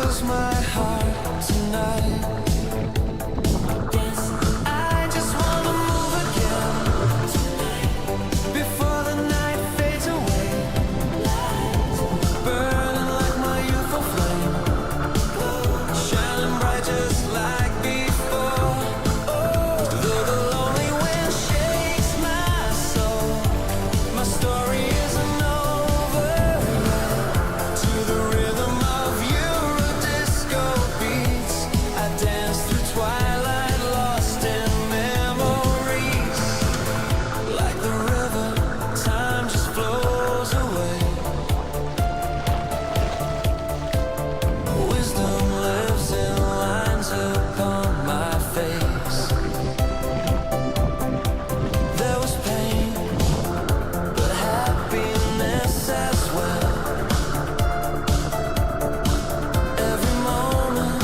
fills my heart tonight. I just wanna move again before the night fades away. Burning like my youthful flame, shining bright just like before. Though the lonely wind shakes my soul, my story isn't over yet. To the rhythm of your disco beats, I dance through twilight, lost in memories. Like the river, time just flows away. Wisdom lives in lines upon my face. There was pain, but happiness as well. Every moment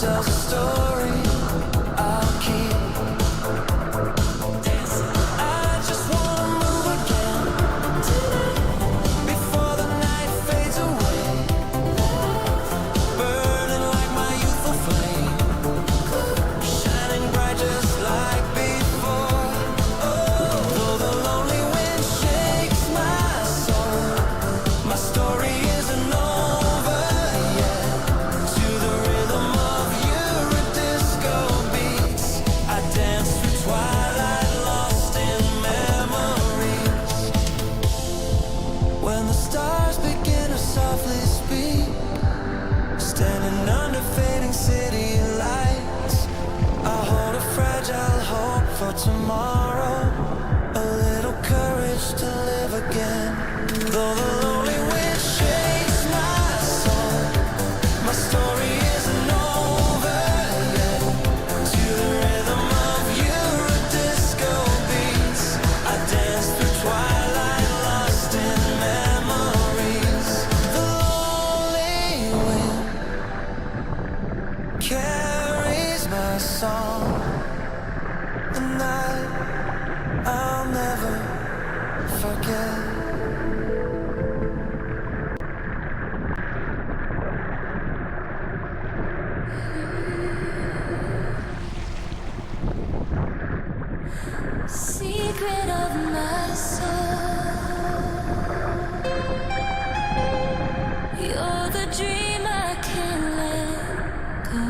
tells a story I'll keep. I just wanna move again before the night fades away. Burning like my youthful flame, shining bright just like before. Though the lonely wind shakes my soul, my story isn't over yet. To the rhythm of your disco beats, I dance through twilight, lost in memories. When the stars begin to softly speak, standing under fading city lights, I hold a fragile hope for tomorrow, a little courage to live again. Though the lonely wind shakes my soul, my story isn't over yet. To the rhythm of your disco beats, I dance through twilight, lost in memories. The lonely wind carries my song, and I'll never forget. Secret of my soul, you're the dream I can't let go.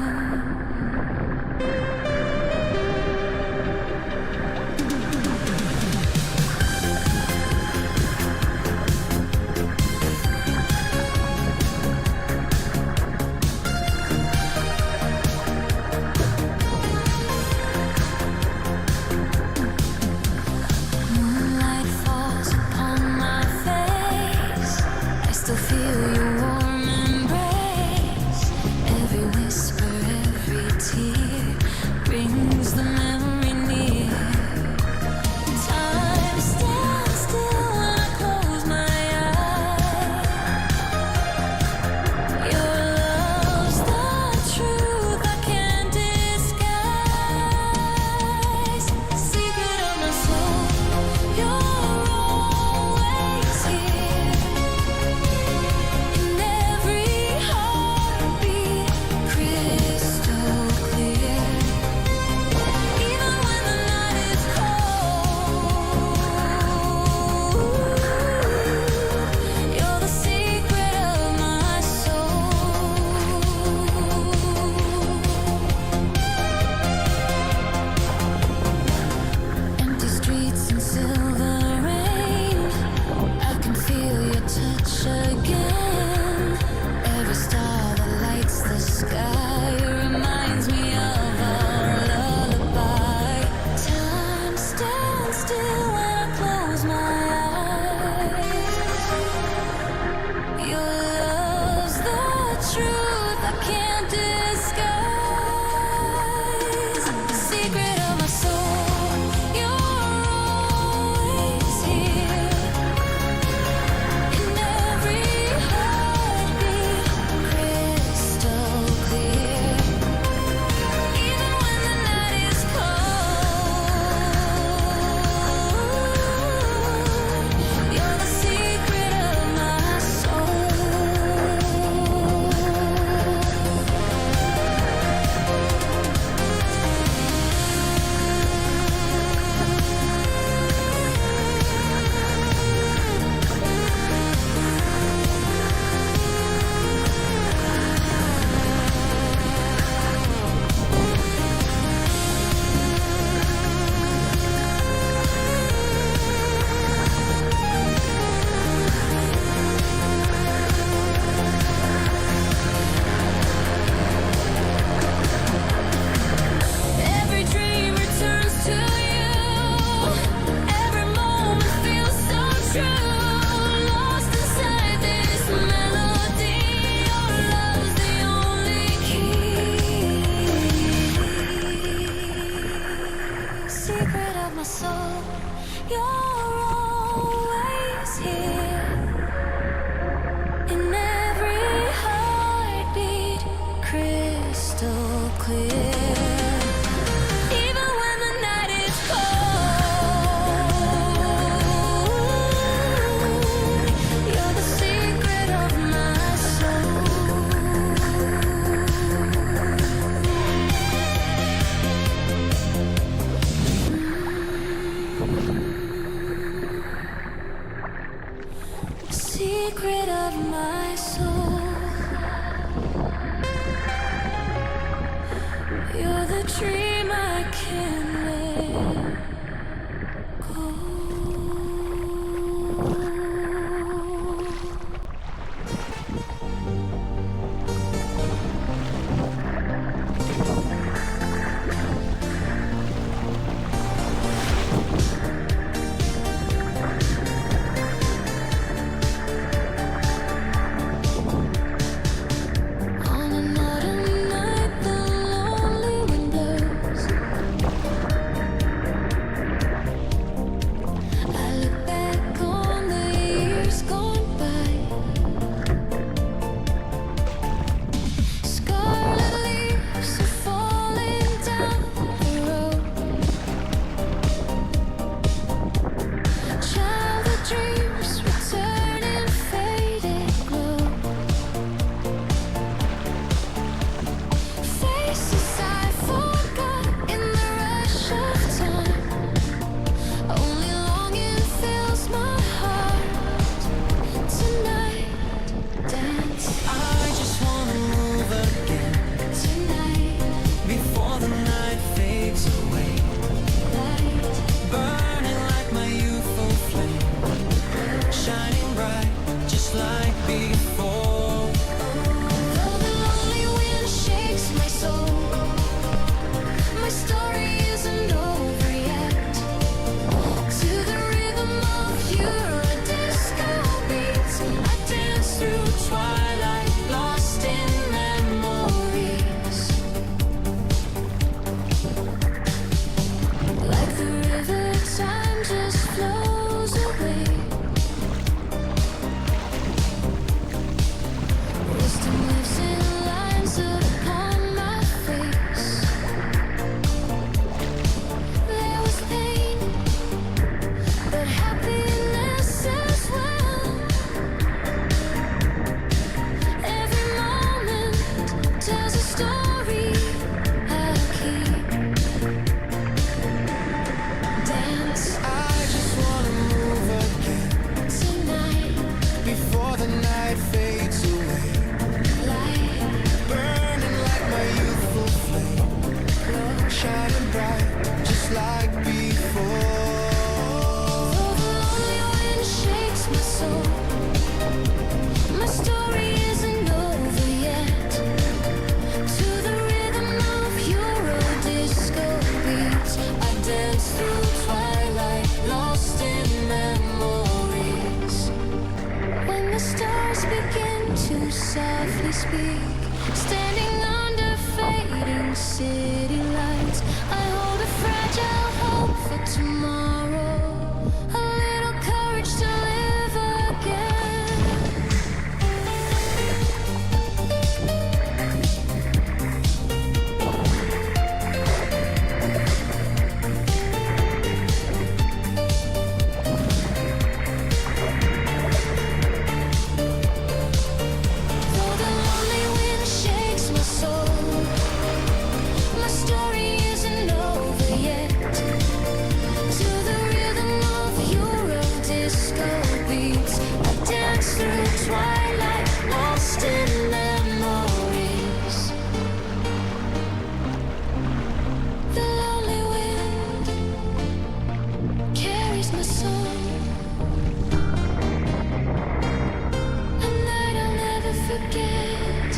You're always here in every heartbeat, crystal clear. Even when the night is cold, you're the secret of my soul. Secret of my soul. You're the dream I can't let go. On an autumn night, the lonely wind blows. I look back on the years gone by. Scarlet leaves are falling down the road. Childhood dreams return in faded glow. Faces I forgot in the rush of time. Only longing fills my heart. Tonight, dance. I just wanna move again Tonight, before the night fades away. light. Burning like my youthful flame, shining bright just like before. Though the lonely wind shakes my soul, my story isn't over yet. To the rhythm of your disco beats, I dance through twilight, lost in memories. Like the river, time just flows away. Wisdom lives in lines upon my face. There was pain, but happiness as well. Every moment tells a story I'll keep. Dance I just wanna move again tonight, before the night fades away. light, Burning like my youthful flame, shining bright just like before. though the lonely wind shakes my soul, my story isn't over yet. To the rhythm of Euro disco beats, I dance through twilight, lost in memories. When the stars begin to softly speak, standing under fading city lights, I hold a fragile hope for tomorrow, a little courage to live again. Though the lonely wind shakes my soul, my story isn't over yet. To the rhythm of Euro disco beats, I dance through twilight, lost in memories. The lonely wind carries my soul, a night I'll never forget.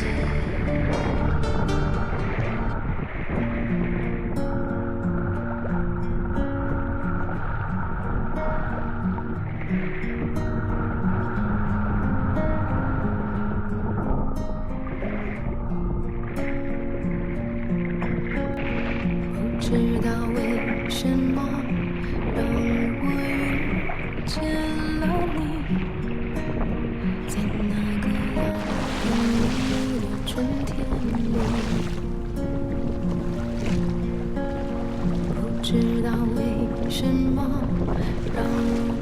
不知道为什么让我知道为什么让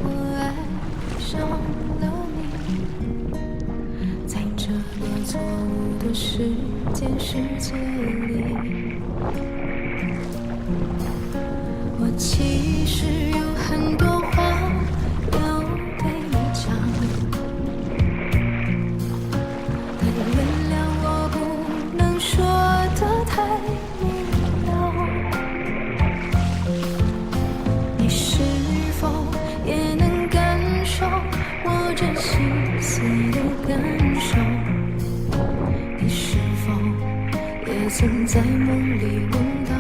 我爱上了你，在这个错误的时间世界里，我其实有很多话要对你讲，但原谅我不能说得太明了。你是否也能感受我这心碎的感受？你是否也曾在梦里梦到